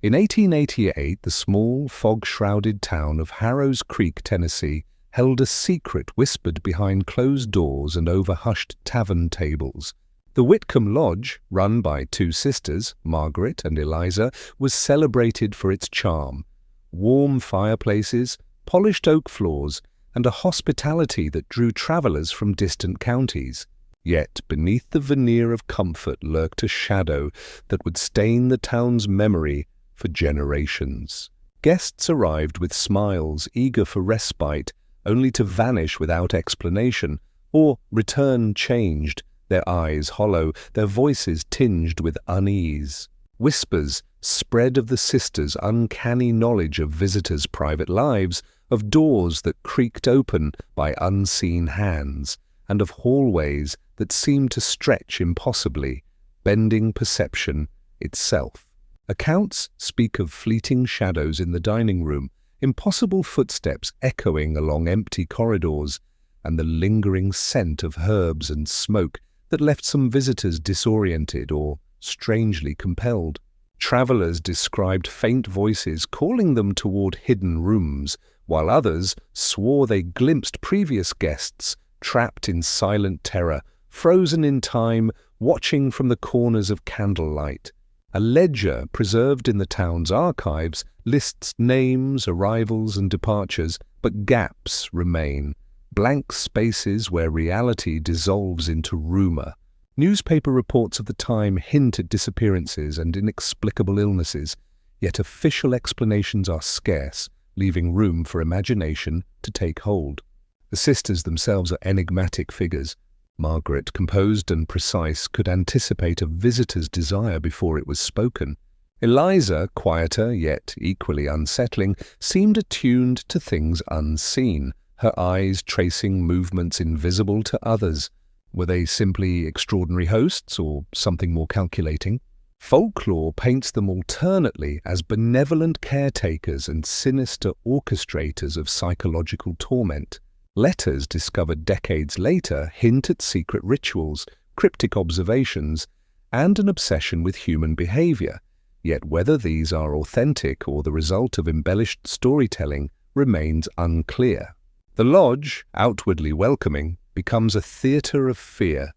In 1888, the small, fog-shrouded town of Harrows Creek, Tennessee, held a secret whispered behind closed doors and over hushed tavern tables. The Whitcomb Lodge, run by two sisters, Margaret and Eliza, was celebrated for its charm. Warm fireplaces, polished oak floors, and a hospitality that drew travelers from distant counties. Yet beneath the veneer of comfort lurked a shadow that would stain the town's memory for generations. Guests arrived with smiles, eager for respite, only to vanish without explanation, or return changed, their eyes hollow, their voices tinged with unease. Whispers spread of the sisters' uncanny knowledge of visitors' private lives, of doors that creaked open by unseen hands, and of hallways that seemed to stretch impossibly, bending perception itself. Accounts speak of fleeting shadows in the dining room, impossible footsteps echoing along empty corridors, and the lingering scent of herbs and smoke that left some visitors disoriented or strangely compelled. Travelers described faint voices calling them toward hidden rooms, while others swore they glimpsed previous guests trapped in silent terror, frozen in time, watching from the corners of candlelight. A ledger preserved in the town's archives lists names, arrivals, and departures, but gaps remain, blank spaces where reality dissolves into rumor. Newspaper reports of the time hint at disappearances and inexplicable illnesses, yet official explanations are scarce, leaving room for imagination to take hold. The sisters themselves are enigmatic figures. Margaret, composed and precise, could anticipate a visitor's desire before it was spoken. Eliza, quieter yet equally unsettling, seemed attuned to things unseen, her eyes tracing movements invisible to others. Were they simply extraordinary hosts or something more calculating? Folklore paints them alternately as benevolent caretakers and sinister orchestrators of psychological torment. Letters discovered decades later hint at secret rituals, cryptic observations, and an obsession with human behavior. Yet whether these are authentic or the result of embellished storytelling remains unclear. The lodge, outwardly welcoming, becomes a theater of fear,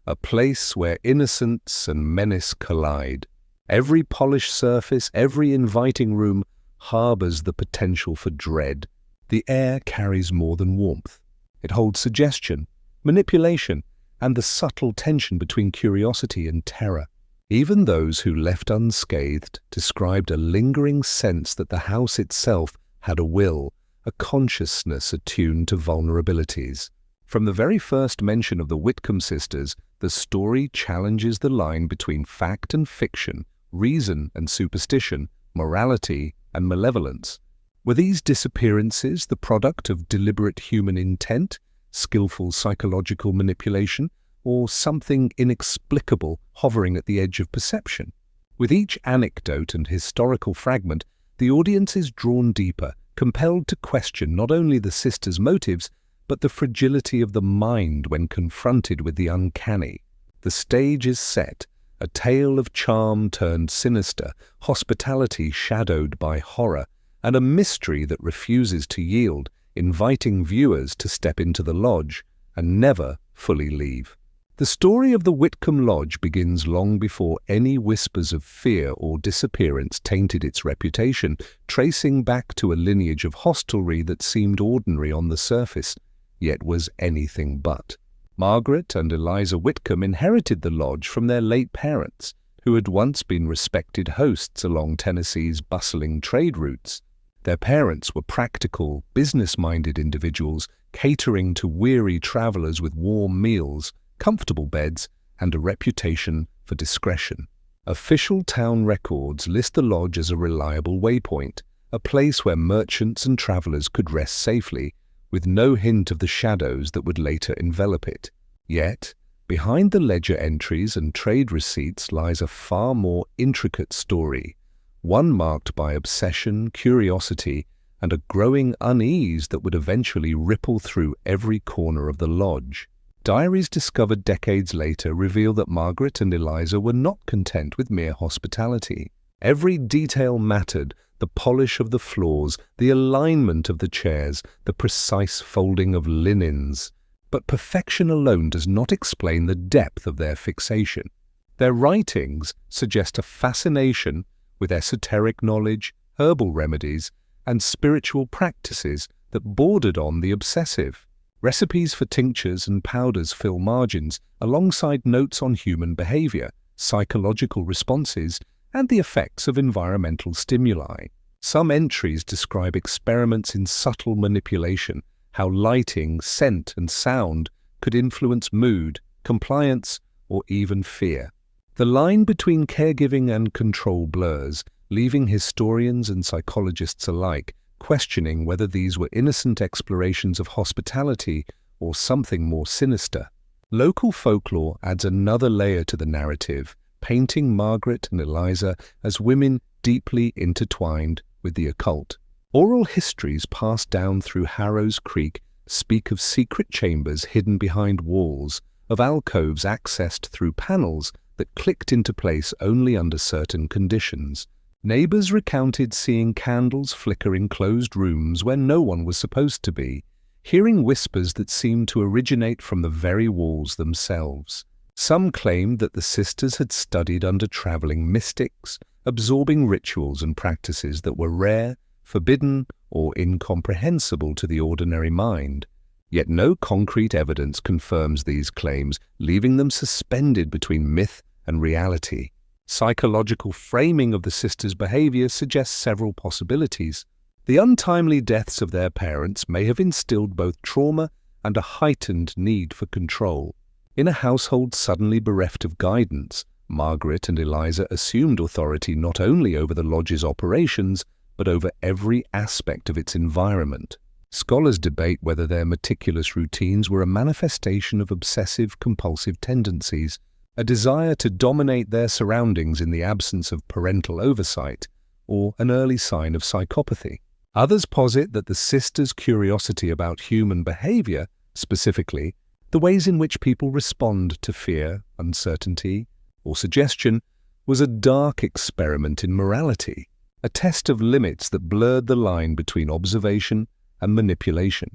a place where innocence and menace collide. Every polished surface, every inviting room harbors the potential for dread. The air carries more than warmth. It holds suggestion, manipulation, and the subtle tension between curiosity and terror. Even those who left unscathed described a lingering sense that the house itself had a will, a consciousness attuned to vulnerabilities. From the very first mention of the Whitcomb sisters, the story challenges the line between fact and fiction, reason and superstition, morality and malevolence. Were these disappearances the product of deliberate human intent, skillful psychological manipulation, or something inexplicable hovering at the edge of perception? With each anecdote and historical fragment, the audience is drawn deeper, compelled to question not only the sisters' motives, but the fragility of the mind when confronted with the uncanny. The stage is set, a tale of charm turned sinister, hospitality shadowed by horror, and a mystery that refuses to yield, inviting viewers to step into the lodge and never fully leave. The story of the Whitcomb Lodge begins long before any whispers of fear or disappearance tainted its reputation, tracing back to a lineage of hostelry that seemed ordinary on the surface, yet was anything but. Margaret and Eliza Whitcomb inherited the lodge from their late parents, who had once been respected hosts along Tennessee's bustling trade routes. Their parents were practical, business-minded individuals, catering to weary travelers with warm meals, comfortable beds, and a reputation for discretion. Official town records list the lodge as a reliable waypoint, a place where merchants and travelers could rest safely, with no hint of the shadows that would later envelop it. Yet, behind the ledger entries and trade receipts lies a far more intricate story, one marked by obsession, curiosity, and a growing unease that would eventually ripple through every corner of the lodge. Diaries discovered decades later reveal that Margaret and Eliza were not content with mere hospitality. Every detail mattered: the polish of the floors, the alignment of the chairs, the precise folding of linens. But perfection alone does not explain the depth of their fixation. Their writings suggest a fascination with esoteric knowledge, herbal remedies, and spiritual practices that bordered on the obsessive. Recipes for tinctures and powders fill margins, alongside notes on human behavior, psychological responses, and the effects of environmental stimuli. Some entries describe experiments in subtle manipulation, how lighting, scent, and sound could influence mood, compliance, or even fear. The line between caregiving and control blurs, leaving historians and psychologists alike questioning whether these were innocent explorations of hospitality or something more sinister. Local folklore adds another layer to the narrative, painting Margaret and Eliza as women deeply intertwined with the occult. Oral histories passed down through Harrow's Creek speak of secret chambers hidden behind walls, of alcoves accessed through panels that clicked into place only under certain conditions. Neighbors recounted seeing candles flicker in closed rooms where no one was supposed to be, hearing whispers that seemed to originate from the very walls themselves. Some claimed that the sisters had studied under traveling mystics, absorbing rituals and practices that were rare, forbidden, or incomprehensible to the ordinary mind. Yet no concrete evidence confirms these claims, leaving them suspended between myth and reality. Psychological framing of the sisters' behavior suggests several possibilities. The untimely deaths of their parents may have instilled both trauma and a heightened need for control. In a household suddenly bereft of guidance, Margaret and Eliza assumed authority not only over the lodge's operations, but over every aspect of its environment. Scholars debate whether their meticulous routines were a manifestation of obsessive-compulsive tendencies, a desire to dominate their surroundings in the absence of parental oversight, or an early sign of psychopathy. Others posit that the sisters' curiosity about human behavior, specifically the ways in which people respond to fear, uncertainty, or suggestion, was a dark experiment in morality, a test of limits that blurred the line between observation and manipulation.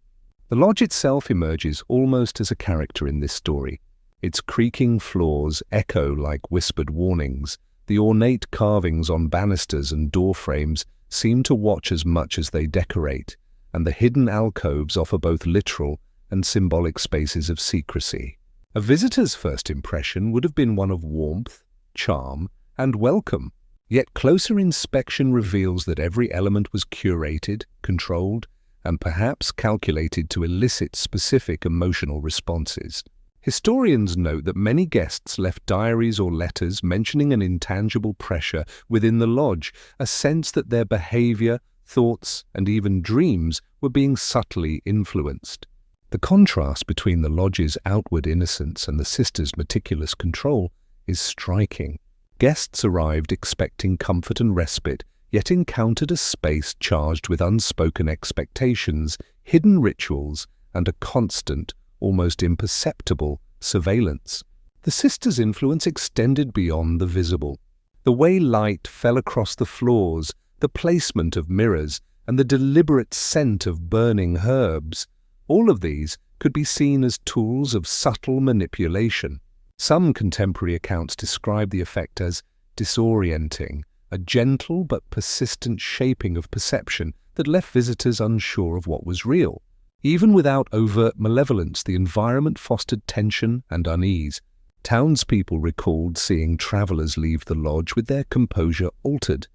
The lodge itself emerges almost as a character in this story. Its creaking floors echo like whispered warnings. The ornate carvings on banisters and door frames seem to watch as much as they decorate, and the hidden alcoves offer both literal and symbolic spaces of secrecy. A visitor's first impression would have been one of warmth, charm, and welcome. Yet closer inspection reveals that every element was curated, controlled, and perhaps calculated to elicit specific emotional responses. Historians note that many guests left diaries or letters mentioning an intangible pressure within the lodge, a sense that their behavior, thoughts, and even dreams were being subtly influenced. The contrast between the lodge's outward innocence and the sisters' meticulous control is striking. Guests arrived expecting comfort and respite, yet encountered a space charged with unspoken expectations, hidden rituals, and a constant, almost imperceptible, surveillance. The sisters' influence extended beyond the visible. The way light fell across the floors, the placement of mirrors, and the deliberate scent of burning herbs, all of these could be seen as tools of subtle manipulation. Some contemporary accounts describe the effect as disorienting, a gentle but persistent shaping of perception that left visitors unsure of what was real. Even without overt malevolence, the environment fostered tension and unease. Townspeople recalled seeing travelers leave the lodge with their composure altered,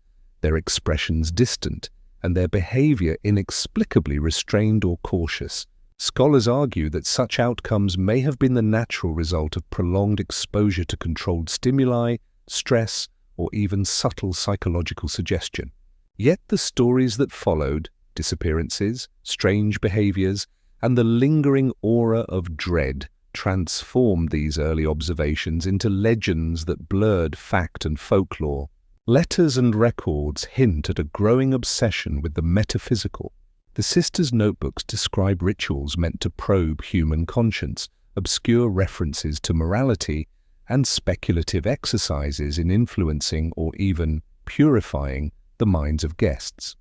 their expressions distant, and their behavior inexplicably restrained or cautious. Scholars argue that such outcomes may have been the natural result of prolonged exposure to controlled stimuli, stress, or even subtle psychological suggestion. Yet the stories that followed, disappearances, strange behaviors, and the lingering aura of dread, transformed these early observations into legends that blurred fact and folklore. Letters and records hint at a growing obsession with the metaphysical. The sisters' notebooks describe rituals meant to probe human conscience, obscure references to morality, and speculative exercises in influencing or even purifying the minds of guests.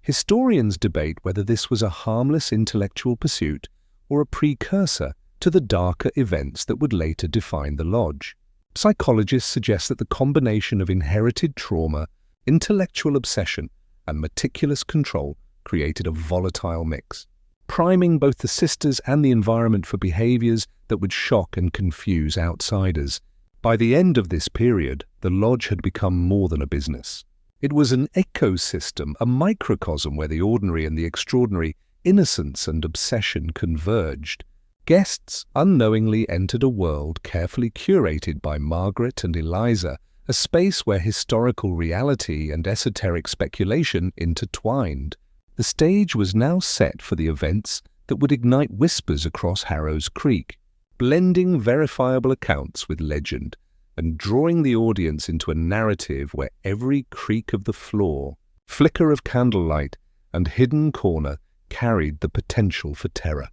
Historians debate whether this was a harmless intellectual pursuit or a precursor to the darker events that would later define the lodge. Psychologists suggest that the combination of inherited trauma, intellectual obsession, and meticulous control created a volatile mix, priming both the sisters and the environment for behaviors that would shock and confuse outsiders. By the end of this period, the lodge had become more than a business. It was an ecosystem, a microcosm where the ordinary and the extraordinary, innocence and obsession converged. Guests unknowingly entered a world carefully curated by Margaret and Eliza, a space where historical reality and esoteric speculation intertwined. The stage was now set for the events that would ignite whispers across Harrow's Creek, blending verifiable accounts with legend, and drawing the audience into a narrative where every creak of the floor, flicker of candlelight, and hidden corner carried the potential for terror.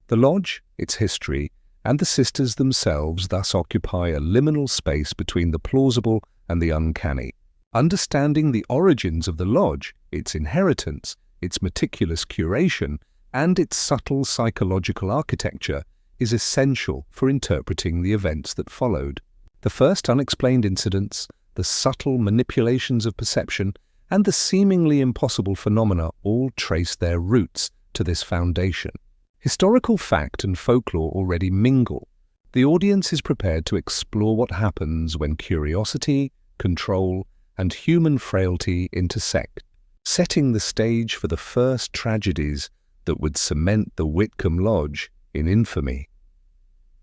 The lodge, its history, and the sisters themselves thus occupy a liminal space between the plausible and the uncanny. Understanding the origins of the lodge, its inheritance, its meticulous curation, and its subtle psychological architecture is essential for interpreting the events that followed. The first unexplained incidents, the subtle manipulations of perception, and the seemingly impossible phenomena all trace their roots to this foundation. Historical fact and folklore already mingle. The audience is prepared to explore what happens when curiosity, control, and human frailty intersect, setting the stage for the first tragedies that would cement the Whitcomb Lodge in infamy.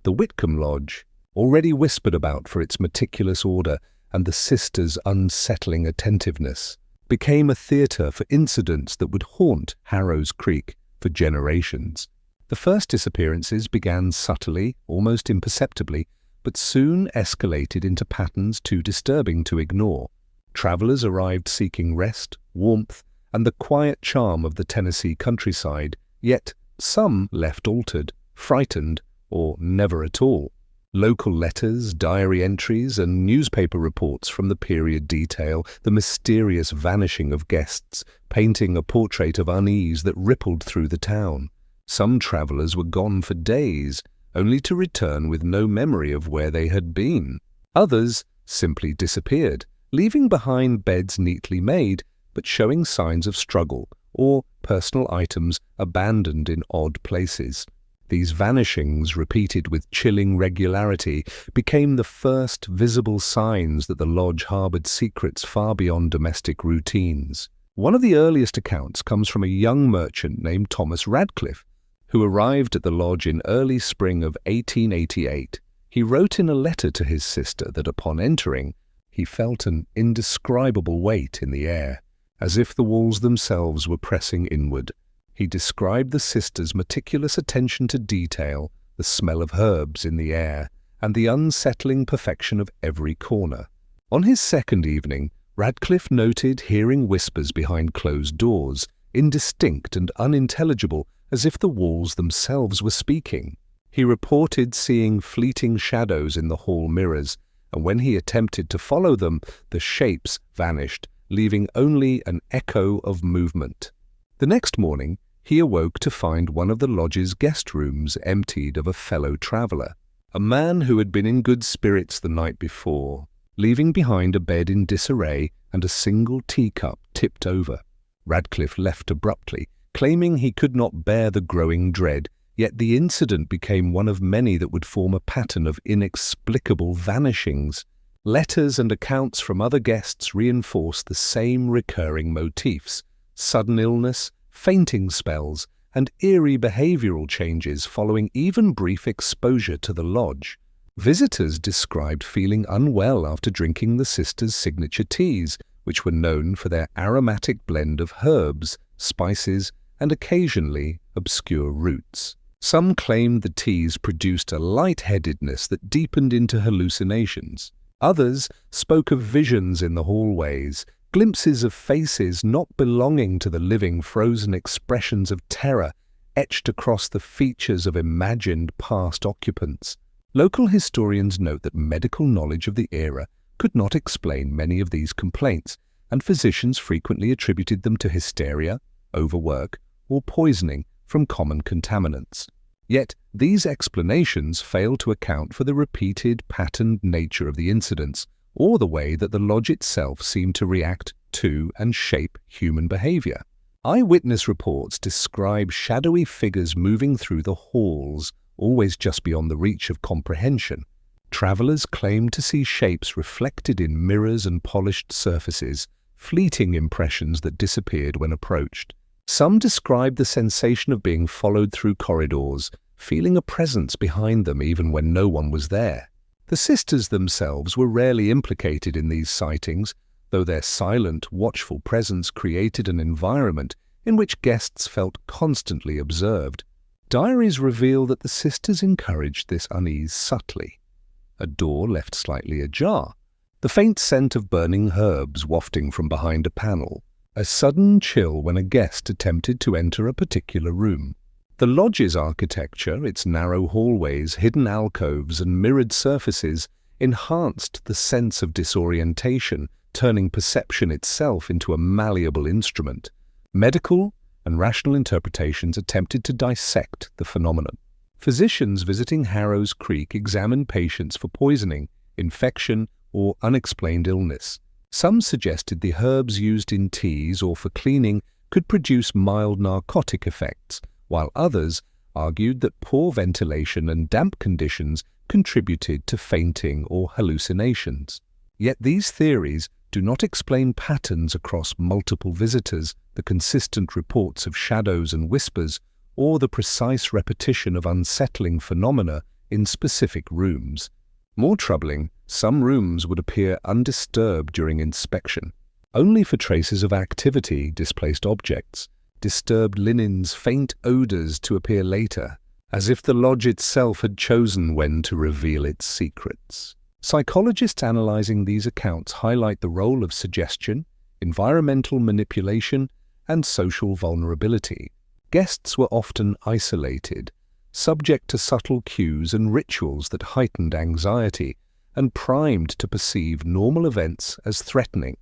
The Whitcomb Lodge, already whispered about for its meticulous order and the sisters' unsettling attentiveness, became a theatre for incidents that would haunt Harrow's Creek for generations. The first disappearances began subtly, almost imperceptibly, but soon escalated into patterns too disturbing to ignore. Travelers arrived seeking rest, warmth, and the quiet charm of the Tennessee countryside, yet some left altered, frightened, or never at all. Local letters, diary entries, and newspaper reports from the period detail the mysterious vanishing of guests, painting a portrait of unease that rippled through the town. Some travelers were gone for days, only to return with no memory of where they had been. Others simply disappeared, leaving behind beds neatly made, but showing signs of struggle, or personal items abandoned in odd places. These vanishings, repeated with chilling regularity, became the first visible signs that the lodge harbored secrets far beyond domestic routines. One of the earliest accounts comes from a young merchant named Thomas Radcliffe, who arrived at the lodge in early spring of 1888. He wrote in a letter to his sister that upon entering, he felt an indescribable weight in the air, as if the walls themselves were pressing inward. He described the sisters' meticulous attention to detail, the smell of herbs in the air, and the unsettling perfection of every corner. On his second evening, Radcliffe noted hearing whispers behind closed doors, indistinct and unintelligible, as if the walls themselves were speaking. He reported seeing fleeting shadows in the hall mirrors, and when he attempted to follow them, the shapes vanished, leaving only an echo of movement. The next morning, he awoke to find one of the lodge's guest rooms emptied of a fellow traveller, a man who had been in good spirits the night before, leaving behind a bed in disarray and a single teacup tipped over. Radcliffe left abruptly, claiming he could not bear the growing dread, yet the incident became one of many that would form a pattern of inexplicable vanishings. Letters and accounts from other guests reinforced the same recurring motifs: sudden illness, fainting spells, and eerie behavioral changes following even brief exposure to the lodge. Visitors described feeling unwell after drinking the sisters' signature teas, which were known for their aromatic blend of herbs, spices, and occasionally obscure roots. Some claimed the teas produced a lightheadedness that deepened into hallucinations. Others spoke of visions in the hallways, glimpses of faces not belonging to the living, frozen expressions of terror etched across the features of imagined past occupants. Local historians note that medical knowledge of the era could not explain many of these complaints, and physicians frequently attributed them to hysteria, overwork, or poisoning from common contaminants. Yet, these explanations fail to account for the repeated, patterned nature of the incidents, or the way that the lodge itself seemed to react to and shape human behavior. Eyewitness reports describe shadowy figures moving through the halls, always just beyond the reach of comprehension. Travelers claim to see shapes reflected in mirrors and polished surfaces, fleeting impressions that disappeared when approached. Some describe the sensation of being followed through corridors, feeling a presence behind them even when no one was there. The sisters themselves were rarely implicated in these sightings, though their silent, watchful presence created an environment in which guests felt constantly observed. Diaries reveal that the sisters encouraged this unease subtly. A door left slightly ajar, the faint scent of burning herbs wafting from behind a panel, a sudden chill when a guest attempted to enter a particular room. The lodge's architecture, its narrow hallways, hidden alcoves, and mirrored surfaces enhanced the sense of disorientation, turning perception itself into a malleable instrument. Medical and rational interpretations attempted to dissect the phenomenon. Physicians visiting Harrow's Creek examined patients for poisoning, infection, or unexplained illness. Some suggested the herbs used in teas or for cleaning could produce mild narcotic effects, while others argued that poor ventilation and damp conditions contributed to fainting or hallucinations. Yet these theories do not explain patterns across multiple visitors, the consistent reports of shadows and whispers, or the precise repetition of unsettling phenomena in specific rooms. More troubling, some rooms would appear undisturbed during inspection, only for traces of activity, displaced objects, disturbed linens, faint odors to appear later, as if the lodge itself had chosen when to reveal its secrets. Psychologists analyzing these accounts highlight the role of suggestion, environmental manipulation, and social vulnerability. Guests were often isolated, subject to subtle cues and rituals that heightened anxiety, and primed to perceive normal events as threatening.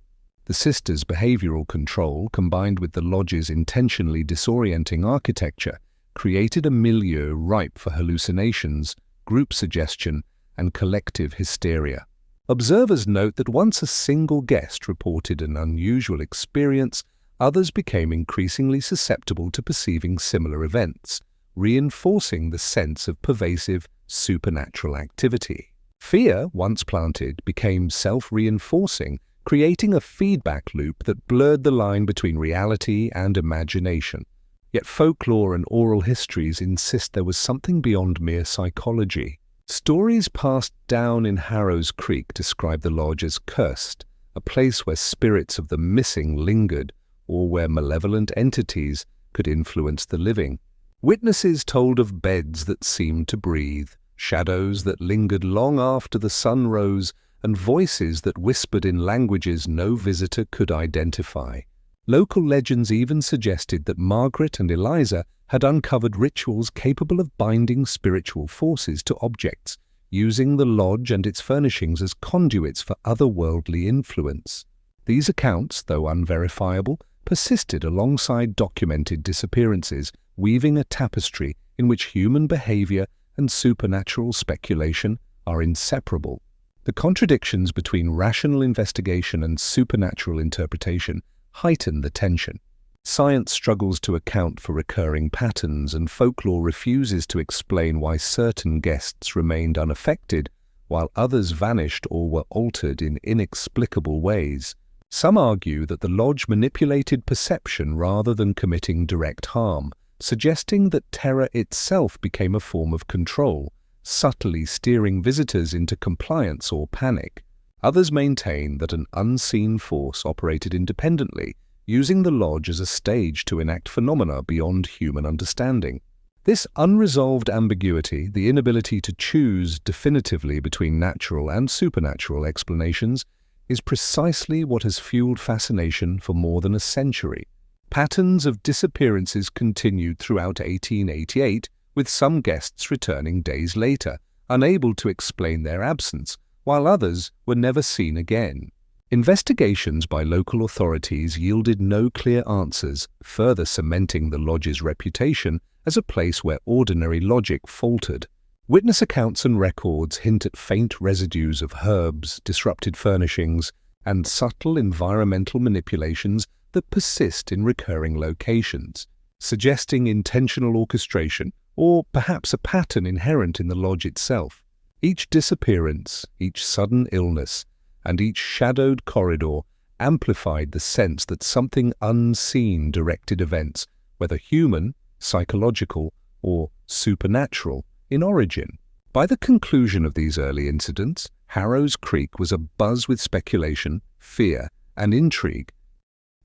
The sisters' behavioral control, combined with the lodge's intentionally disorienting architecture, created a milieu ripe for hallucinations, group suggestion, and collective hysteria. Observers note that once a single guest reported an unusual experience, others became increasingly susceptible to perceiving similar events, reinforcing the sense of pervasive supernatural activity. Fear, once planted, became self-reinforcing, creating a feedback loop that blurred the line between reality and imagination. Yet folklore and oral histories insist there was something beyond mere psychology. Stories passed down in Harrow's Creek describe the lodge as cursed, a place where spirits of the missing lingered, or where malevolent entities could influence the living. Witnesses told of beds that seemed to breathe, shadows that lingered long after the sun rose, and voices that whispered in languages no visitor could identify. Local legends even suggested that Margaret and Eliza had uncovered rituals capable of binding spiritual forces to objects, using the lodge and its furnishings as conduits for otherworldly influence. These accounts, though unverifiable, persisted alongside documented disappearances, weaving a tapestry in which human behavior and supernatural speculation are inseparable. The contradictions between rational investigation and supernatural interpretation heighten the tension. Science struggles to account for recurring patterns, and folklore refuses to explain why certain guests remained unaffected, while others vanished or were altered in inexplicable ways. Some argue that the lodge manipulated perception rather than committing direct harm, suggesting that terror itself became a form of control, subtly steering visitors into compliance or panic. Others maintain that an unseen force operated independently, using the lodge as a stage to enact phenomena beyond human understanding. This unresolved ambiguity, the inability to choose definitively between natural and supernatural explanations, is precisely what has fueled fascination for more than a century. Patterns of disappearances continued throughout 1888, with some guests returning days later, unable to explain their absence, while others were never seen again. Investigations by local authorities yielded no clear answers, further cementing the lodge's reputation as a place where ordinary logic faltered. Witness accounts and records hint at faint residues of herbs, disrupted furnishings, and subtle environmental manipulations that persist in recurring locations, suggesting intentional orchestration or perhaps a pattern inherent in the lodge itself. Each disappearance, each sudden illness, and each shadowed corridor amplified the sense that something unseen directed events, whether human, psychological, or supernatural, in origin. By the conclusion of these early incidents, Harrow's Creek was abuzz with speculation, fear, and intrigue.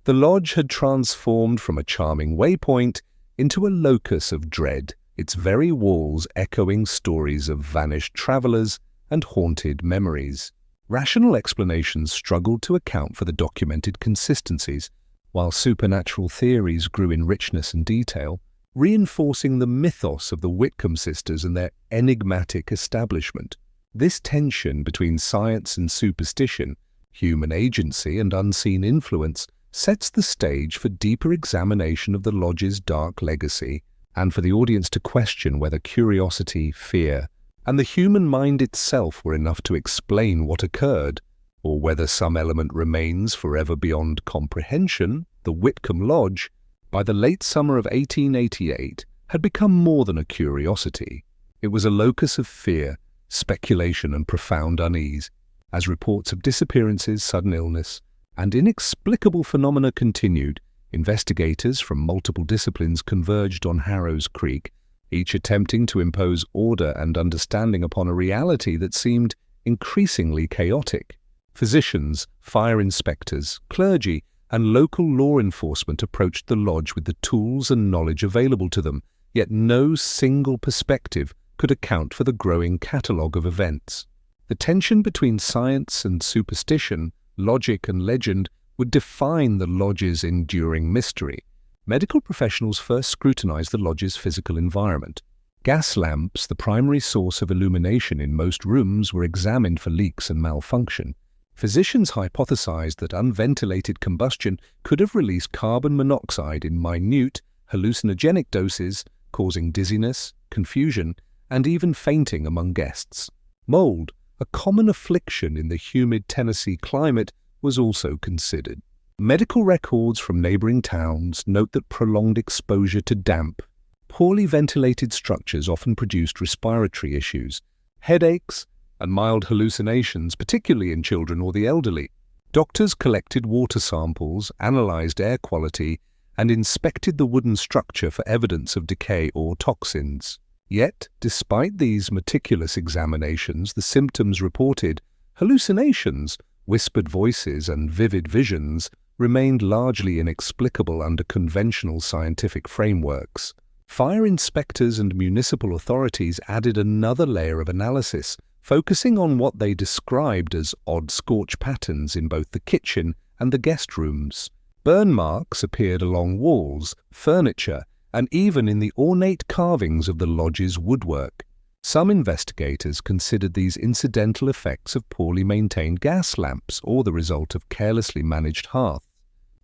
The lodge had transformed from a charming waypoint into a locus of dread, its very walls echoing stories of vanished travelers and haunted memories. Rational explanations struggled to account for the documented consistencies, while supernatural theories grew in richness and detail, reinforcing the mythos of the Whitcomb sisters and their enigmatic establishment. This tension between science and superstition, human agency and unseen influence, sets the stage for deeper examination of the lodge's dark legacy, and for the audience to question whether curiosity, fear, and the human mind itself were enough to explain what occurred, or whether some element remains forever beyond comprehension. The Whitcomb Lodge, by the late summer of 1888, had become more than a curiosity. It was a locus of fear, speculation, and profound unease, as reports of disappearances, sudden illness, and inexplicable phenomena continued. Investigators from multiple disciplines converged on Harrow's Creek, each attempting to impose order and understanding upon a reality that seemed increasingly chaotic. Physicians, fire inspectors, clergy, and local law enforcement approached the lodge with the tools and knowledge available to them, yet no single perspective could account for the growing catalogue of events. The tension between science and superstition, logic and legend, would define the lodge's enduring mystery. Medical professionals first scrutinized the lodge's physical environment. Gas lamps, the primary source of illumination in most rooms, were examined for leaks and malfunction. Physicians hypothesized that unventilated combustion could have released carbon monoxide in minute, hallucinogenic doses, causing dizziness, confusion, and even fainting among guests. Mold, a common affliction in the humid Tennessee climate, was also considered. Medical records from neighboring towns note that prolonged exposure to damp, poorly ventilated structures often produced respiratory issues, headaches, and mild hallucinations, particularly in children or the elderly. Doctors collected water samples, analyzed air quality, and inspected the wooden structure for evidence of decay or toxins. Yet, despite these meticulous examinations, the symptoms reported, hallucinations, whispered voices, and vivid visions, remained largely inexplicable under conventional scientific frameworks. Fire inspectors and municipal authorities added another layer of analysis, focusing on what they described as odd scorch patterns in both the kitchen and the guest rooms. Burn marks appeared along walls, furniture, and even in the ornate carvings of the lodge's woodwork. Some investigators considered these incidental effects of poorly maintained gas lamps or the result of carelessly managed hearth.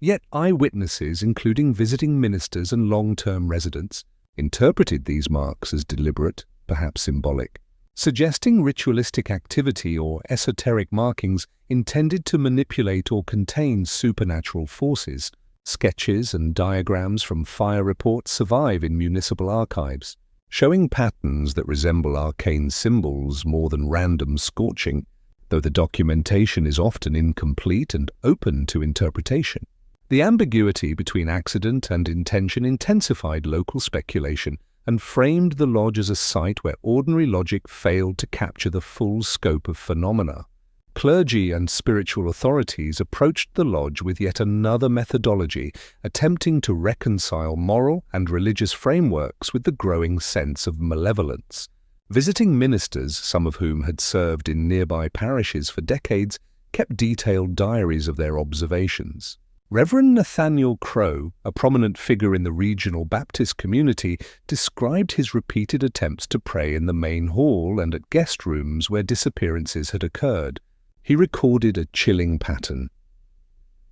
Yet eyewitnesses, including visiting ministers and long-term residents, interpreted these marks as deliberate, perhaps symbolic, suggesting ritualistic activity or esoteric markings intended to manipulate or contain supernatural forces. Sketches and diagrams from fire reports survive in municipal archives, showing patterns that resemble arcane symbols more than random scorching, though the documentation is often incomplete and open to interpretation. The ambiguity between accident and intention intensified local speculation and framed the lodge as a site where ordinary logic failed to capture the full scope of phenomena. Clergy and spiritual authorities approached the lodge with yet another methodology, attempting to reconcile moral and religious frameworks with the growing sense of malevolence. Visiting ministers, some of whom had served in nearby parishes for decades, kept detailed diaries of their observations. Reverend Nathaniel Crowe, a prominent figure in the regional Baptist community, described his repeated attempts to pray in the main hall and at guest rooms where disappearances had occurred. He recorded a chilling pattern.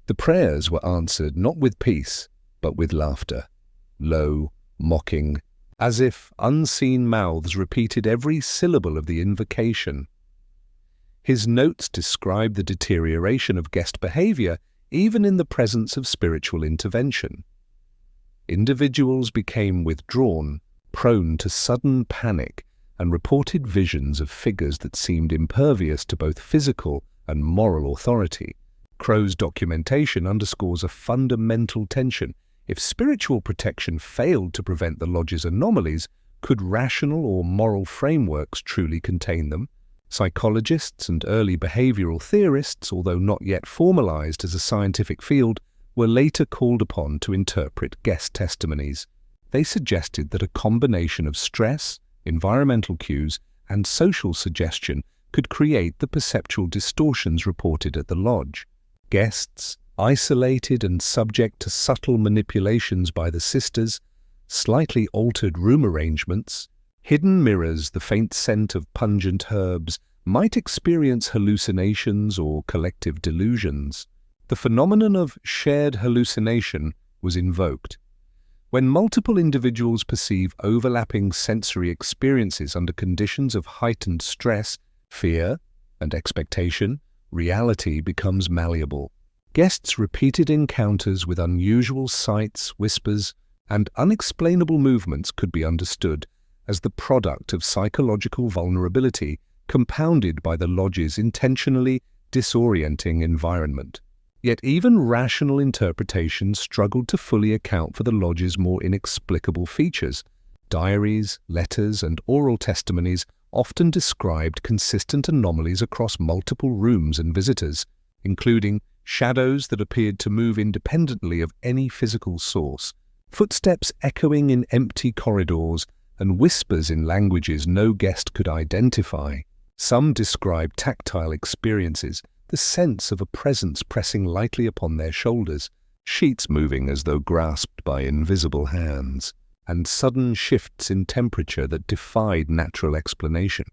The prayers were answered not with peace, but with laughter, low, mocking, as if unseen mouths repeated every syllable of the invocation. His notes describe the deterioration of guest behavior even in the presence of spiritual intervention. Individuals became withdrawn, prone to sudden panic, and reported visions of figures that seemed impervious to both physical and moral authority. Crow's documentation underscores a fundamental tension. If spiritual protection failed to prevent the lodge's anomalies, could rational or moral frameworks truly contain them? Psychologists and early behavioral theorists, although not yet formalized as a scientific field, were later called upon to interpret guest testimonies. They suggested that a combination of stress, environmental cues, and social suggestion could create the perceptual distortions reported at the lodge. Guests, isolated and subject to subtle manipulations by the sisters, slightly altered room arrangements, hidden mirrors, the faint scent of pungent herbs, might experience hallucinations or collective delusions. The phenomenon of shared hallucination was invoked. When multiple individuals perceive overlapping sensory experiences under conditions of heightened stress, fear, and expectation, reality becomes malleable. Guests' repeated encounters with unusual sights, whispers, and unexplainable movements could be understood as the product of psychological vulnerability compounded by the lodge's intentionally disorienting environment. Yet even rational interpretations struggled to fully account for the lodge's more inexplicable features. Diaries, letters, and oral testimonies often described consistent anomalies across multiple rooms and visitors, including shadows that appeared to move independently of any physical source, footsteps echoing in empty corridors, and whispers in languages no guest could identify. Some described tactile experiences, the sense of a presence pressing lightly upon their shoulders, sheets moving as though grasped by invisible hands, and sudden shifts in temperature that defied natural explanation.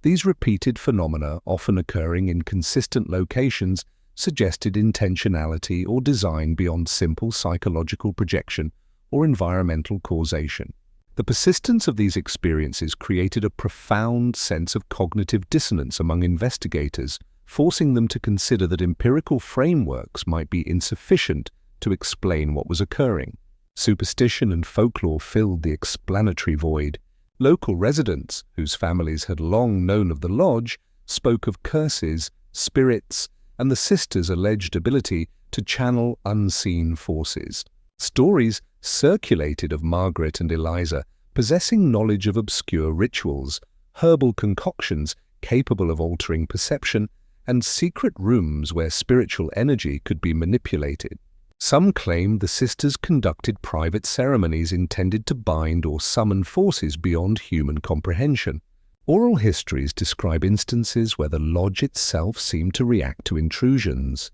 These repeated phenomena, often occurring in consistent locations, suggested intentionality or design beyond simple psychological projection or environmental causation. The persistence of these experiences created a profound sense of cognitive dissonance among investigators, forcing them to consider that empirical frameworks might be insufficient to explain what was occurring. Superstition and folklore filled the explanatory void. Local residents, whose families had long known of the lodge, spoke of curses, spirits, and the sisters' alleged ability to channel unseen forces. Stories circulated of Margaret and Eliza possessing knowledge of obscure rituals, herbal concoctions capable of altering perception, and secret rooms where spiritual energy could be manipulated. Some claimed the sisters conducted private ceremonies intended to bind or summon forces beyond human comprehension. Oral histories describe instances where the lodge itself seemed to react to intrusions.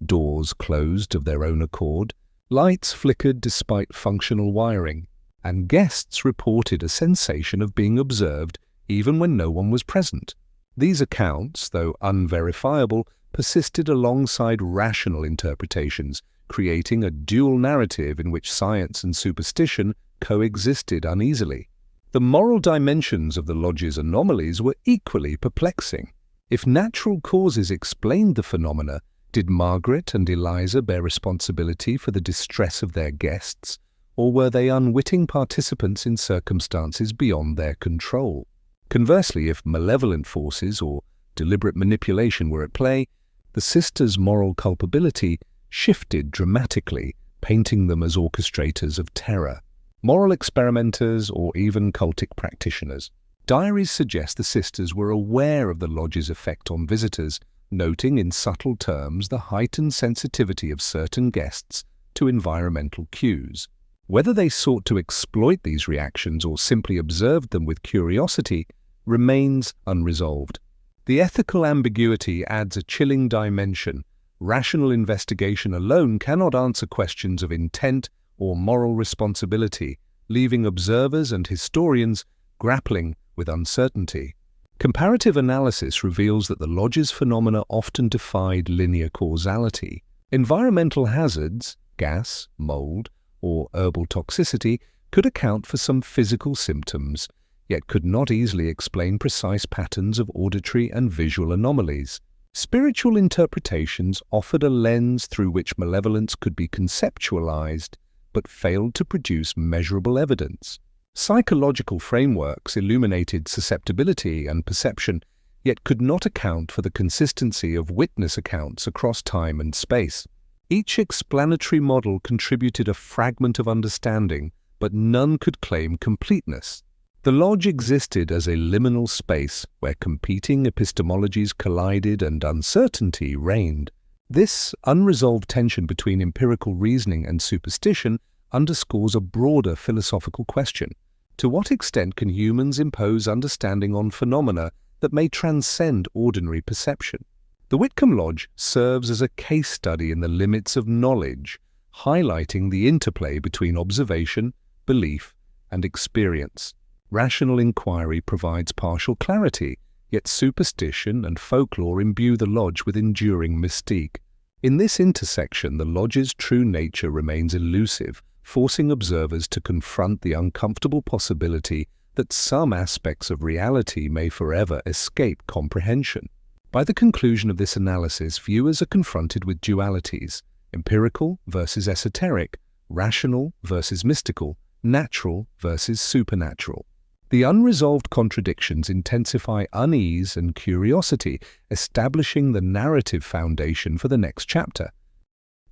Doors closed of their own accord, lights flickered despite functional wiring, and guests reported a sensation of being observed even when no one was present. These accounts, though unverifiable, persisted alongside rational interpretations, creating a dual narrative in which science and superstition coexisted uneasily. The moral dimensions of the lodge's anomalies were equally perplexing. If natural causes explained the phenomena, did Margaret and Eliza bear responsibility for the distress of their guests, or were they unwitting participants in circumstances beyond their control? Conversely, if malevolent forces or deliberate manipulation were at play, the sisters' moral culpability shifted dramatically, painting them as orchestrators of terror, moral experimenters, or even cultic practitioners. Diaries suggest the sisters were aware of the lodge's effect on visitors, noting in subtle terms the heightened sensitivity of certain guests to environmental cues. Whether they sought to exploit these reactions or simply observed them with curiosity remains unresolved. The ethical ambiguity adds a chilling dimension. Rational investigation alone cannot answer questions of intent or moral responsibility, leaving observers and historians grappling with uncertainty. Comparative analysis reveals that the lodge's phenomena often defied linear causality. Environmental hazards, gas, mold, or herbal toxicity, could account for some physical symptoms, yet could not easily explain precise patterns of auditory and visual anomalies. Spiritual interpretations offered a lens through which malevolence could be conceptualized, but failed to produce measurable evidence. Psychological frameworks illuminated susceptibility and perception, yet could not account for the consistency of witness accounts across time and space. Each explanatory model contributed a fragment of understanding, but none could claim completeness. The lodge existed as a liminal space where competing epistemologies collided and uncertainty reigned. This unresolved tension between empirical reasoning and superstition underscores a broader philosophical question. To what extent can humans impose understanding on phenomena that may transcend ordinary perception? The Whitcomb Lodge serves as a case study in the limits of knowledge, highlighting the interplay between observation, belief, and experience. Rational inquiry provides partial clarity, yet superstition and folklore imbue the lodge with enduring mystique. In this intersection, the lodge's true nature remains elusive, forcing observers to confront the uncomfortable possibility that some aspects of reality may forever escape comprehension. By the conclusion of this analysis, viewers are confronted with dualities: empirical versus esoteric, rational versus mystical, natural versus supernatural. The unresolved contradictions intensify unease and curiosity, establishing the narrative foundation for the next chapter.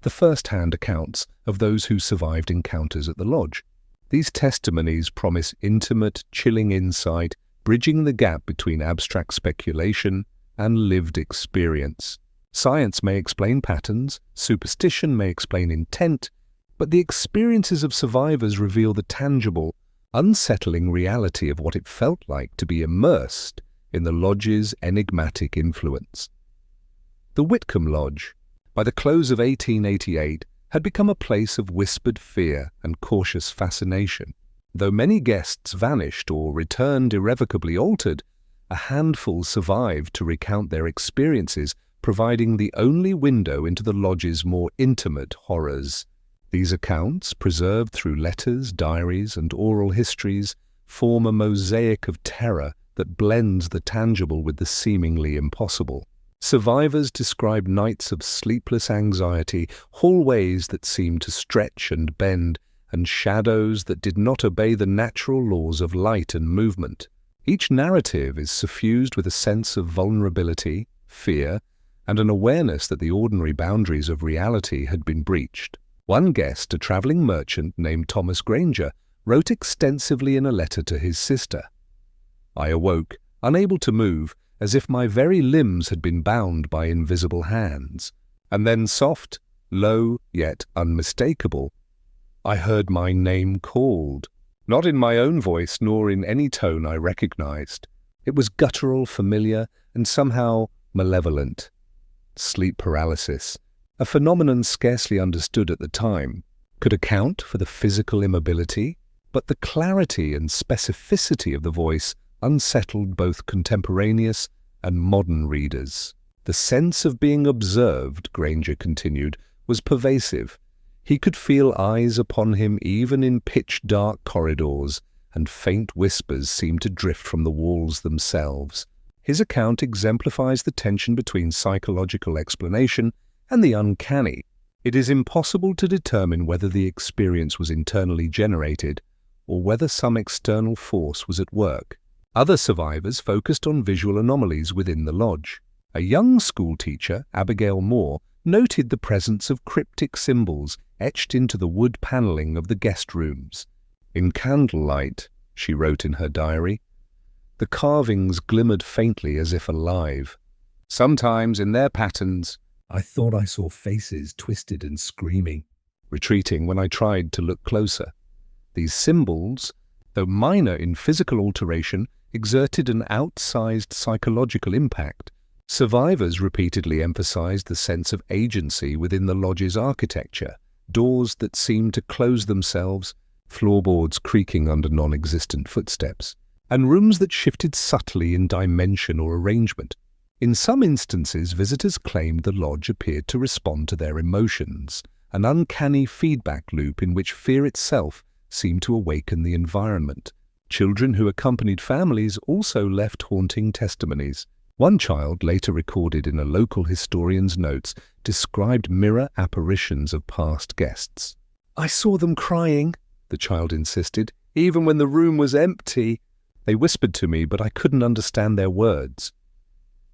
The first-hand accounts of those who survived encounters at the lodge. These testimonies promise intimate, chilling insight, bridging the gap between abstract speculation and lived experience. Science may explain patterns, superstition may explain intent, but the experiences of survivors reveal the tangible, unsettling reality of what it felt like to be immersed in the lodge's enigmatic influence. The Whitcomb Lodge, by the close of 1888, had become a place of whispered fear and cautious fascination. Though many guests vanished or returned irrevocably altered, a handful survived to recount their experiences, providing the only window into the lodge's more intimate horrors. These accounts, preserved through letters, diaries, and oral histories, form a mosaic of terror that blends the tangible with the seemingly impossible. Survivors describe nights of sleepless anxiety, hallways that seemed to stretch and bend, and shadows that did not obey the natural laws of light and movement. Each narrative is suffused with a sense of vulnerability, fear, and an awareness that the ordinary boundaries of reality had been breached. One guest, a traveling merchant named Thomas Granger, wrote extensively in a letter to his sister. "I awoke, unable to move, as if my very limbs had been bound by invisible hands. And then soft, low, yet unmistakable, I heard my name called, not in my own voice nor in any tone I recognized. It was guttural, familiar, and somehow malevolent. Sleep paralysis, a phenomenon scarcely understood at the time, could account for the physical immobility, but the clarity and specificity of the voice unsettled both contemporaneous and modern readers. The sense of being observed, Granger continued, was pervasive. He could feel eyes upon him even in pitch-dark corridors, and faint whispers seemed to drift from the walls themselves. His account exemplifies the tension between psychological explanation and the uncanny. It is impossible to determine whether the experience was internally generated or whether some external force was at work. Other survivors focused on visual anomalies within the lodge. A young schoolteacher, Abigail Moore, noted the presence of cryptic symbols etched into the wood paneling of the guest rooms. "In candlelight," she wrote in her diary, "the carvings glimmered faintly as if alive. Sometimes in their patterns, I thought I saw faces twisted and screaming, retreating when I tried to look closer. These symbols, though minor in physical alteration, exerted an outsized psychological impact. Survivors repeatedly emphasized the sense of agency within the lodge's architecture, doors that seemed to close themselves, floorboards creaking under non-existent footsteps. and rooms that shifted subtly in dimension or arrangement. In some instances, visitors claimed the lodge appeared to respond to their emotions, an uncanny feedback loop in which fear itself seemed to awaken the environment. Children who accompanied families also left haunting testimonies. One child, later recorded in a local historian's notes, described mirror apparitions of past guests. "I saw them crying," the child insisted, "even when the room was empty. They whispered to me, but I couldn't understand their words."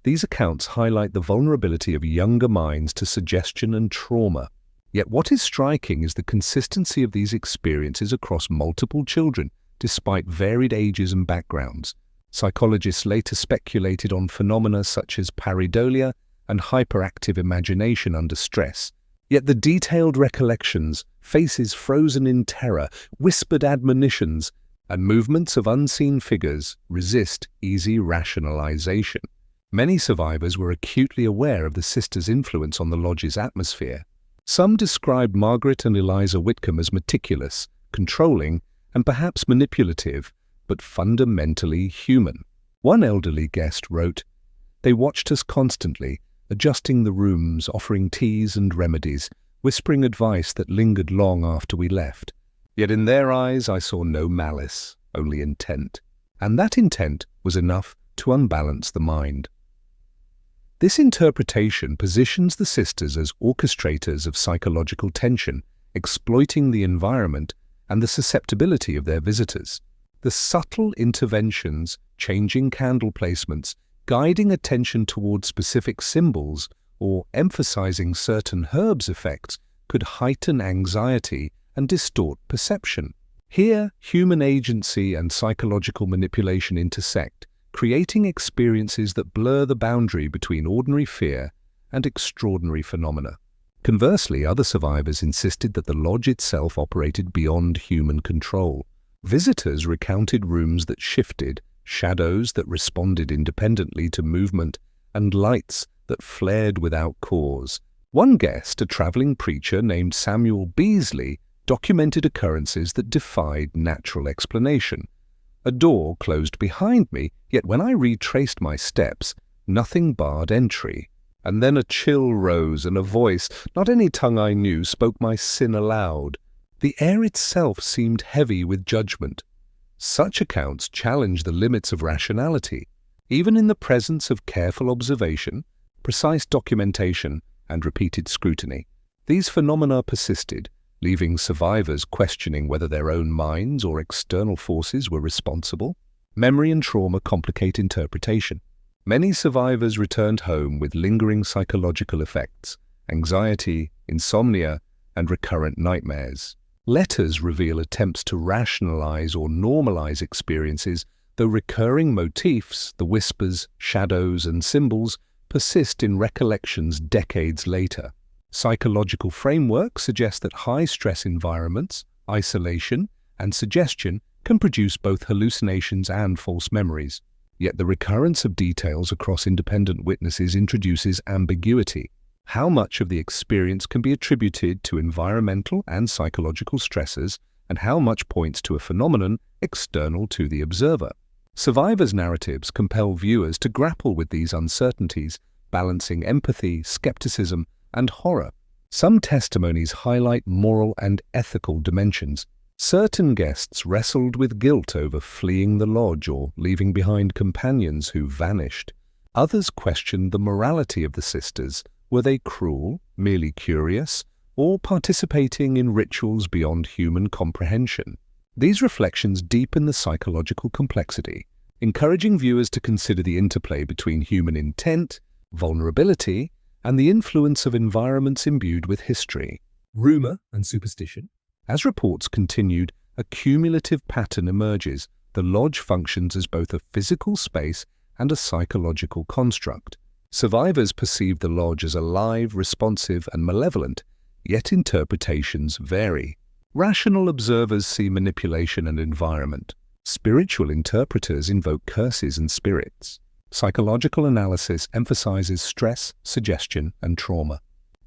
These accounts highlight the vulnerability of younger minds to suggestion and trauma. Yet what is striking is the consistency of these experiences across multiple children, despite varied ages and backgrounds. Psychologists later speculated on phenomena such as pareidolia and hyperactive imagination under stress. Yet the detailed recollections, faces frozen in terror, whispered admonitions, and movements of unseen figures resist easy rationalization. Many survivors were acutely aware of the sisters' influence on the lodge's atmosphere. Some described Margaret and Eliza Whitcomb as meticulous, controlling, and perhaps manipulative, but fundamentally human. One elderly guest wrote, "They watched us constantly, adjusting the rooms, offering teas and remedies, whispering advice that lingered long after we left. Yet in their eyes I saw no malice, only intent. And that intent was enough to unbalance the mind." This interpretation positions the sisters as orchestrators of psychological tension, exploiting the environment and the susceptibility of their visitors. The subtle interventions, changing candle placements, guiding attention toward specific symbols, or emphasizing certain herbs' effects could heighten anxiety and distort perception. Here, human agency and psychological manipulation intersect, creating experiences that blur the boundary between ordinary fear and extraordinary phenomena. Conversely, other survivors insisted that the lodge itself operated beyond human control. Visitors recounted rooms that shifted, shadows that responded independently to movement, and lights that flared without cause. One guest, a traveling preacher named Samuel Beasley, documented occurrences that defied natural explanation. "A door closed behind me, yet when I retraced my steps, nothing barred entry. And then a chill rose, and a voice, not any tongue I knew, spoke my sin aloud. The air itself seemed heavy with judgment." Such accounts challenge the limits of rationality. Even in the presence of careful observation, precise documentation, and repeated scrutiny, these phenomena persisted, leaving survivors questioning whether their own minds or external forces were responsible. Memory and trauma complicate interpretation. Many survivors returned home with lingering psychological effects, anxiety, insomnia, and recurrent nightmares. Letters reveal attempts to rationalize or normalize experiences, though recurring motifs, the whispers, shadows, and symbols, persist in recollections decades later. Psychological frameworks suggest that high-stress environments, isolation, and suggestion can produce both hallucinations and false memories. Yet the recurrence of details across independent witnesses introduces ambiguity. How much of the experience can be attributed to environmental and psychological stressors, and how much points to a phenomenon external to the observer? Survivors' narratives compel viewers to grapple with these uncertainties, balancing empathy, skepticism, and horror. Some testimonies highlight moral and ethical dimensions. Certain guests wrestled with guilt over fleeing the lodge or leaving behind companions who vanished. Others questioned the morality of the sisters. Were they cruel, merely curious, or participating in rituals beyond human comprehension? These reflections deepen the psychological complexity, encouraging viewers to consider the interplay between human intent, vulnerability, and the influence of environments imbued with history. Rumor and superstition. As reports continued, a cumulative pattern emerges. The lodge functions as both a physical space and a psychological construct. Survivors perceive the lodge as alive, responsive, and malevolent, yet interpretations vary. Rational observers see manipulation and environment. Spiritual interpreters invoke curses and spirits. Psychological analysis emphasizes stress, suggestion, and trauma.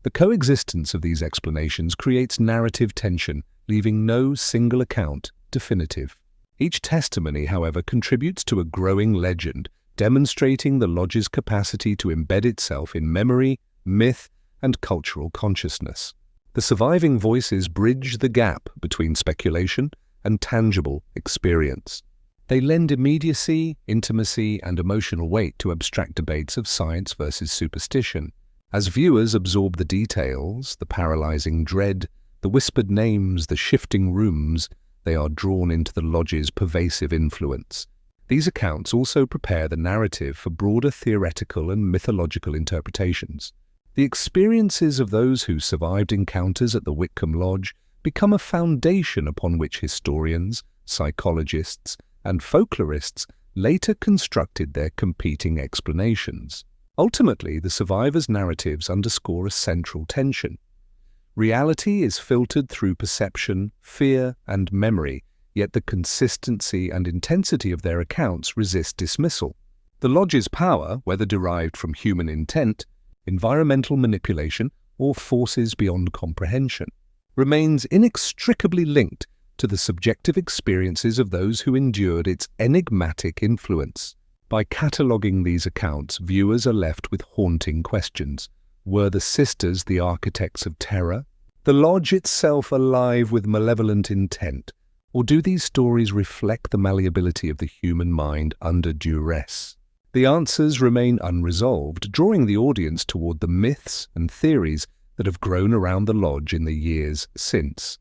The coexistence of these explanations creates narrative tension, leaving no single account definitive. Each testimony, however, contributes to a growing legend, demonstrating the lodge's capacity to embed itself in memory, myth, and cultural consciousness. The surviving voices bridge the gap between speculation and tangible experience. They lend immediacy, intimacy, and emotional weight to abstract debates of science versus superstition. As viewers absorb the details, the paralyzing dread, the whispered names, the shifting rooms, they are drawn into the lodge's pervasive influence. These accounts also prepare the narrative for broader theoretical and mythological interpretations. The experiences of those who survived encounters at the Whitcomb Lodge become a foundation upon which historians, psychologists, and folklorists later constructed their competing explanations. Ultimately, the survivors' narratives underscore a central tension. Reality is filtered through perception, fear, and memory, yet the consistency and intensity of their accounts resist dismissal. The lodge's power, whether derived from human intent, environmental manipulation, or forces beyond comprehension, remains inextricably linked to the subjective experiences of those who endured its enigmatic influence. By cataloguing these accounts, viewers are left with haunting questions. Were the sisters the architects of terror? The lodge itself alive with malevolent intent? Or do these stories reflect the malleability of the human mind under duress? The answers remain unresolved, drawing the audience toward the myths and theories that have grown around the lodge in the years since.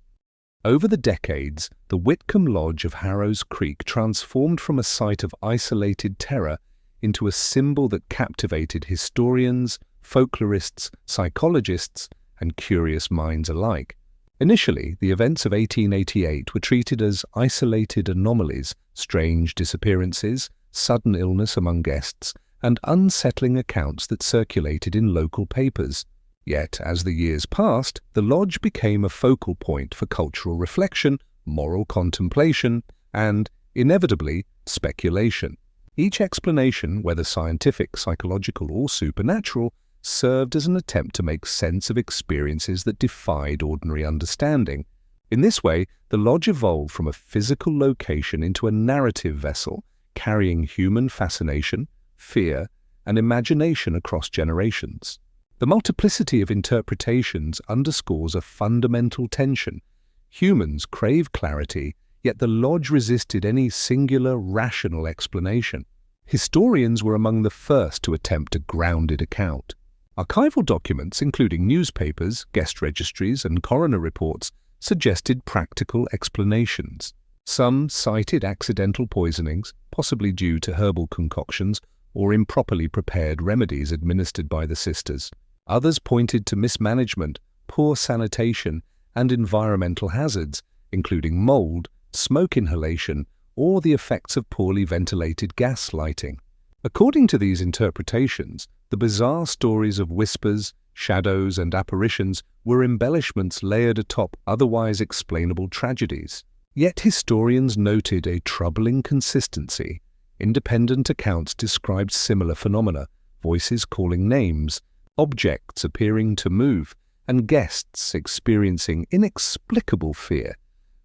Over the decades, the Whitcomb Lodge of Harrows Creek transformed from a site of isolated terror into a symbol that captivated historians, folklorists, psychologists, and curious minds alike. Initially, the events of 1888 were treated as isolated anomalies, strange disappearances, sudden illness among guests, and unsettling accounts that circulated in local papers. Yet, as the years passed, the lodge became a focal point for cultural reflection, moral contemplation, and, inevitably, speculation. Each explanation, whether scientific, psychological, or supernatural, served as an attempt to make sense of experiences that defied ordinary understanding. In this way, the lodge evolved from a physical location into a narrative vessel, carrying human fascination, fear, and imagination across generations. The multiplicity of interpretations underscores a fundamental tension. Humans crave clarity, yet the lodge resisted any singular, rational explanation. Historians were among the first to attempt a grounded account. Archival documents, including newspapers, guest registries, and coroner reports, suggested practical explanations. Some cited accidental poisonings, possibly due to herbal concoctions or improperly prepared remedies administered by the sisters. Others pointed to mismanagement, poor sanitation, and environmental hazards, including mold, smoke inhalation, or the effects of poorly ventilated gas lighting. According to these interpretations, the bizarre stories of whispers, shadows, and apparitions were embellishments layered atop otherwise explainable tragedies. Yet historians noted a troubling consistency. Independent accounts described similar phenomena, voices calling names, objects appearing to move, and guests experiencing inexplicable fear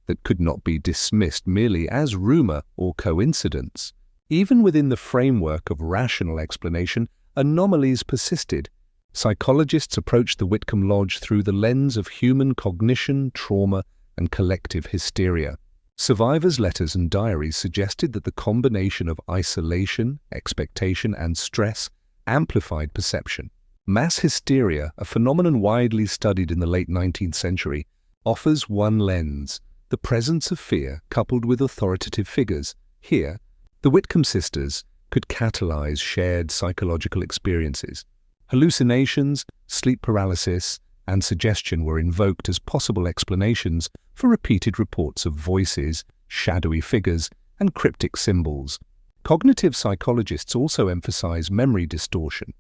that could not be dismissed merely as rumor or coincidence. Even within the framework of rational explanation, anomalies persisted. Psychologists approached the Whitcomb Lodge through the lens of human cognition, trauma, and collective hysteria. Survivors' letters and diaries suggested that the combination of isolation, expectation, and stress amplified perception. Mass hysteria, a phenomenon widely studied in the late 19th century, offers one lens: the presence of fear coupled with authoritative figures. Here, the Whitcomb sisters could catalyze shared psychological experiences. Hallucinations, sleep paralysis, and suggestion were invoked as possible explanations for repeated reports of voices, shadowy figures, and cryptic symbols. Cognitive psychologists also emphasize memory distortion.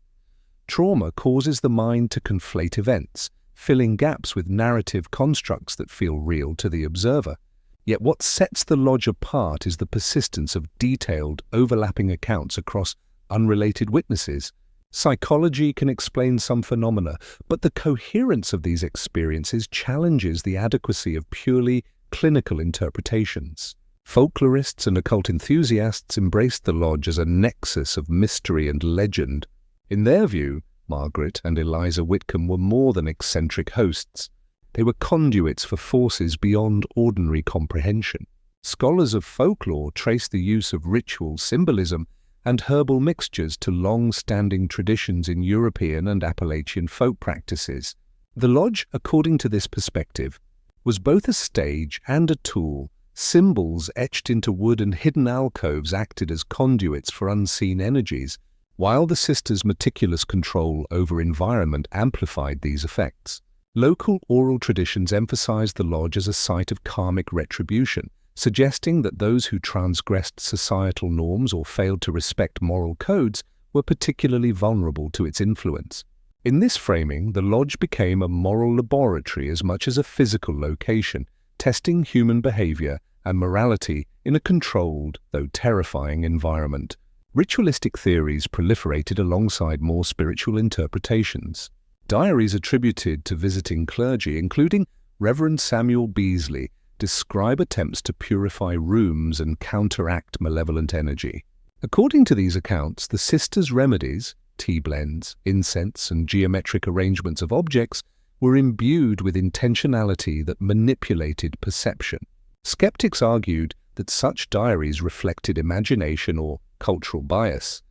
Trauma causes the mind to conflate events, filling gaps with narrative constructs that feel real to the observer. Yet what sets the lodge apart is the persistence of detailed, overlapping accounts across unrelated witnesses. Psychology can explain some phenomena, but the coherence of these experiences challenges the adequacy of purely clinical interpretations. Folklorists and occult enthusiasts embraced the lodge as a nexus of mystery and legend. In their view, Margaret and Eliza Whitcomb were more than eccentric hosts. They were conduits for forces beyond ordinary comprehension. Scholars of folklore trace the use of ritual symbolism and herbal mixtures to long-standing traditions in European and Appalachian folk practices. The lodge, according to this perspective, was both a stage and a tool. Symbols etched into wood and hidden alcoves acted as conduits for unseen energies, while the sisters' meticulous control over environment amplified these effects. Local oral traditions emphasized the lodge as a site of karmic retribution, suggesting that those who transgressed societal norms or failed to respect moral codes were particularly vulnerable to its influence. In this framing, the lodge became a moral laboratory as much as a physical location, testing human behavior and morality in a controlled, though terrifying, environment. Ritualistic theories proliferated alongside more spiritual interpretations. Diaries attributed to visiting clergy, including Reverend Samuel Beasley, describe attempts to purify rooms and counteract malevolent energy. According to these accounts, the sisters' remedies, tea blends, incense, and geometric arrangements of objects were imbued with intentionality that manipulated perception. Skeptics argued that such diaries reflected imagination or cultural bias,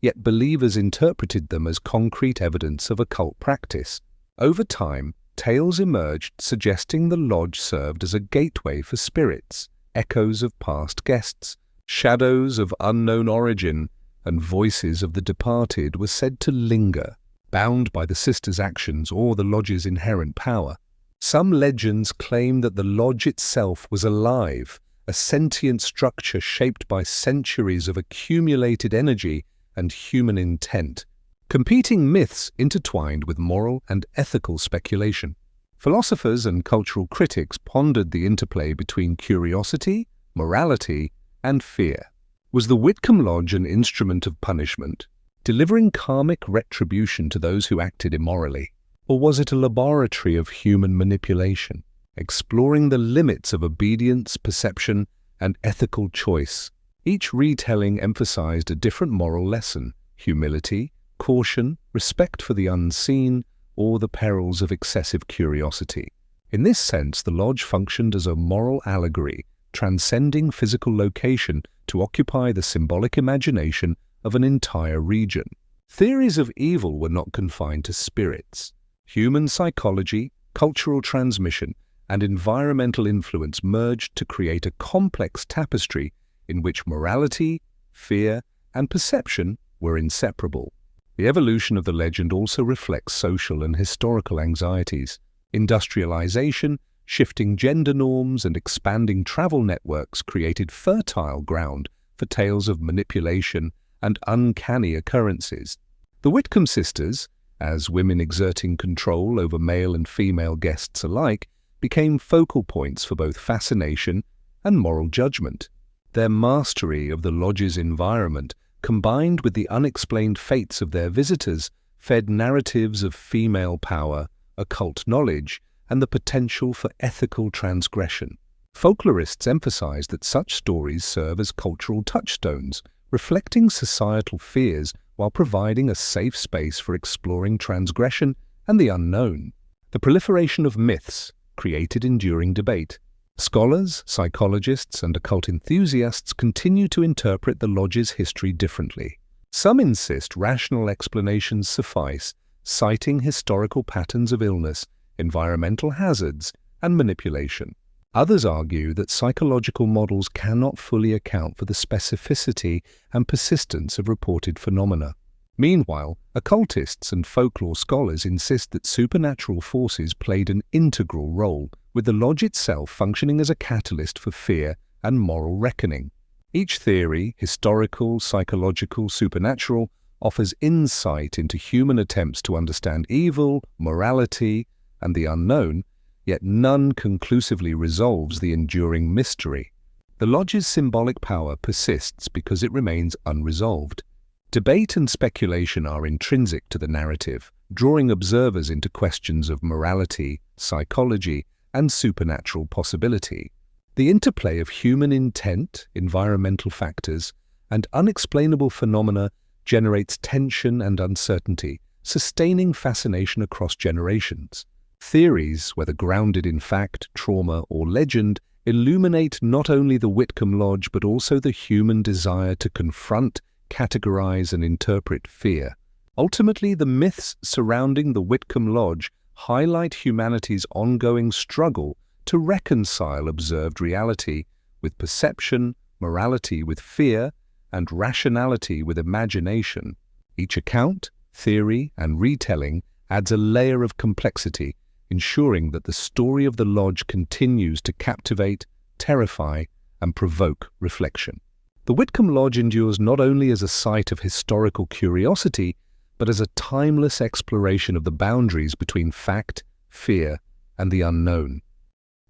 yet believers interpreted them as concrete evidence of occult practice. Over time, tales emerged suggesting the lodge served as a gateway for spirits, echoes of past guests, shadows of unknown origin, and voices of the departed were said to linger, bound by the sisters' actions or the lodge's inherent power. Some legends claim that the lodge itself was alive, a sentient structure shaped by centuries of accumulated energy and human intent. Competing myths intertwined with moral and ethical speculation. Philosophers and cultural critics pondered the interplay between curiosity, morality, and fear. Was the Whitcomb Lodge an instrument of punishment, delivering karmic retribution to those who acted immorally? Or was it a laboratory of human manipulation, exploring the limits of obedience, perception, and ethical choice? Each retelling emphasized a different moral lesson: humility, caution, respect for the unseen, or the perils of excessive curiosity. In this sense, the lodge functioned as a moral allegory, transcending physical location to occupy the symbolic imagination of an entire region. Theories of evil were not confined to spirits. Human psychology, cultural transmission, and environmental influence merged to create a complex tapestry in which morality, fear, and perception were inseparable. The evolution of the legend also reflects social and historical anxieties. Industrialization, shifting gender norms, and expanding travel networks created fertile ground for tales of manipulation and uncanny occurrences. The Whitcomb sisters, as women exerting control over male and female guests alike, became focal points for both fascination and moral judgment. Their mastery of the lodge's environment, combined with the unexplained fates of their visitors, fed narratives of female power, occult knowledge, and the potential for ethical transgression. Folklorists emphasize that such stories serve as cultural touchstones, reflecting societal fears while providing a safe space for exploring transgression and the unknown. The proliferation of myths created enduring debate. Scholars, psychologists, and occult enthusiasts continue to interpret the lodge's history differently. Some insist rational explanations suffice, citing historical patterns of illness, environmental hazards, and manipulation. Others argue that psychological models cannot fully account for the specificity and persistence of reported phenomena. Meanwhile, occultists and folklore scholars insist that supernatural forces played an integral role, with the lodge itself functioning as a catalyst for fear and moral reckoning. Each theory, historical, psychological, supernatural, offers insight into human attempts to understand evil, morality, and the unknown, yet none conclusively resolves the enduring mystery. The lodge's symbolic power persists because it remains unresolved. Debate and speculation are intrinsic to the narrative, drawing observers into questions of morality, psychology, and supernatural possibility. The interplay of human intent, environmental factors, and unexplainable phenomena generates tension and uncertainty, sustaining fascination across generations. Theories, whether grounded in fact, trauma, or legend, illuminate not only the Whitcomb Lodge but also the human desire to confront, categorize, and interpret fear. Ultimately, the myths surrounding the Whitcomb Lodge highlight humanity's ongoing struggle to reconcile observed reality with perception, morality with fear, and rationality with imagination. Each account, theory, and retelling adds a layer of complexity, ensuring that the story of the lodge continues to captivate, terrify, and provoke reflection. The Whitcomb Lodge endures not only as a site of historical curiosity, but as a timeless exploration of the boundaries between fact, fear, and the unknown.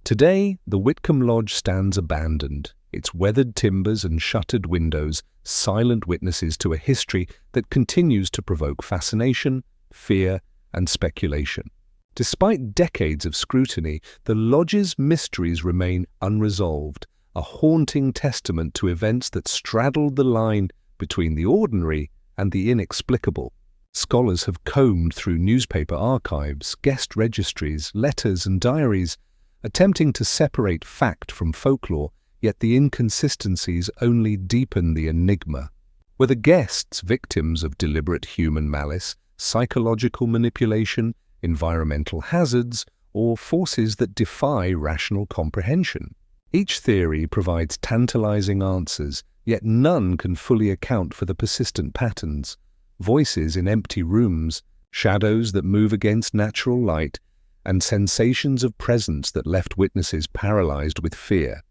Today, the Whitcomb Lodge stands abandoned, its weathered timbers and shuttered windows silent witnesses to a history that continues to provoke fascination, fear, and speculation. Despite decades of scrutiny, the lodge's mysteries remain unresolved, a haunting testament to events that straddled the line between the ordinary and the inexplicable. Scholars have combed through newspaper archives, guest registries, letters, and diaries, attempting to separate fact from folklore, yet the inconsistencies only deepen the enigma. Were the guests victims of deliberate human malice, psychological manipulation, environmental hazards, or forces that defy rational comprehension? Each theory provides tantalizing answers, yet none can fully account for the persistent patterns. Voices in empty rooms, shadows that move against natural light, and sensations of presence that left witnesses paralyzed with fear.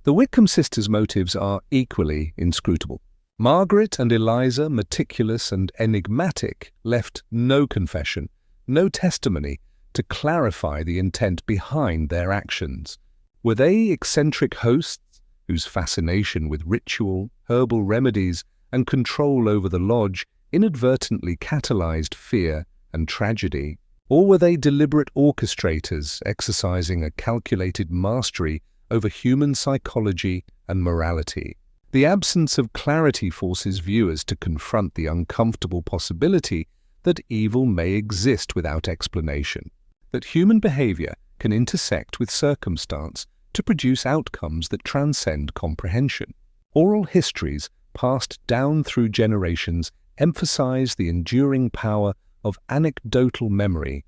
The Whitcomb sisters' motives are equally inscrutable. Margaret and Eliza, meticulous and enigmatic, left no confession, no testimony to clarify the intent behind their actions. Were they eccentric hosts whose fascination with ritual, herbal remedies, and control over the lodge inadvertently catalyzed fear and tragedy? Or were they deliberate orchestrators exercising a calculated mastery over human psychology and morality? The absence of clarity forces viewers to confront the uncomfortable possibility that evil may exist without explanation, that human behavior can intersect with circumstance to produce outcomes that transcend comprehension. Oral histories passed down through generations emphasize the enduring power of anecdotal memory,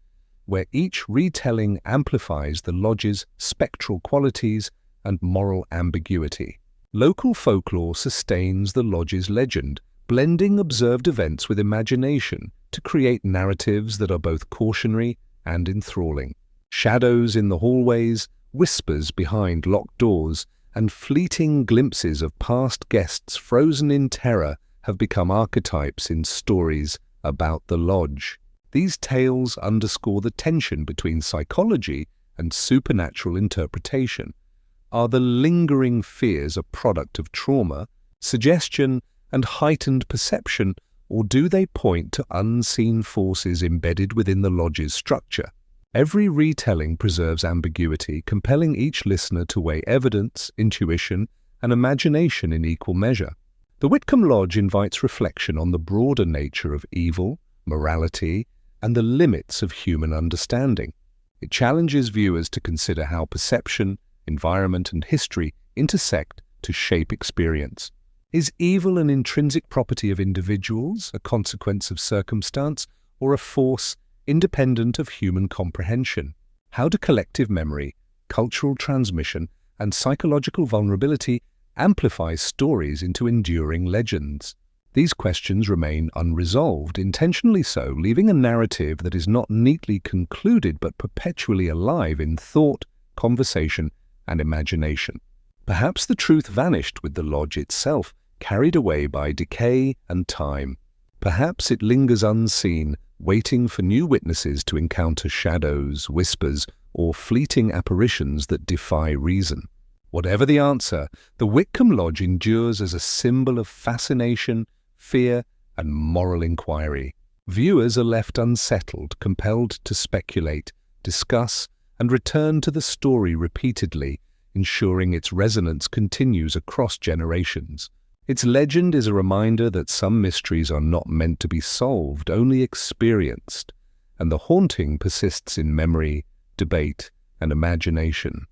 where each retelling amplifies the lodge's spectral qualities and moral ambiguity. Local folklore sustains the lodge's legend, blending observed events with imagination to create narratives that are both cautionary and enthralling. Shadows in the hallways, whispers behind locked doors, and fleeting glimpses of past guests frozen in terror have become archetypes in stories about the lodge. These tales underscore the tension between psychology and supernatural interpretation. Are the lingering fears a product of trauma, suggestion, and heightened perception, or do they point to unseen forces embedded within the lodge's structure? Every retelling preserves ambiguity, compelling each listener to weigh evidence, intuition, and imagination in equal measure. The Whitcomb Lodge invites reflection on the broader nature of evil, morality, and the limits of human understanding. It challenges viewers to consider how perception, environment, and history intersect to shape experience. Is evil an intrinsic property of individuals, a consequence of circumstance, or a force independent of human comprehension? How do collective memory, cultural transmission, and psychological vulnerability amplify stories into enduring legends? These questions remain unresolved, intentionally so, leaving a narrative that is not neatly concluded but perpetually alive in thought, conversation, and imagination. Perhaps the truth vanished with the lodge itself, carried away by decay and time. Perhaps it lingers unseen, waiting for new witnesses to encounter shadows, whispers, or fleeting apparitions that defy reason. Whatever the answer, the Whitcomb Lodge endures as a symbol of fascination, fear, and moral inquiry. Viewers are left unsettled, compelled to speculate, discuss, and return to the story repeatedly, ensuring its resonance continues across generations. Its legend is a reminder that some mysteries are not meant to be solved, only experienced, and the haunting persists in memory, debate, and imagination.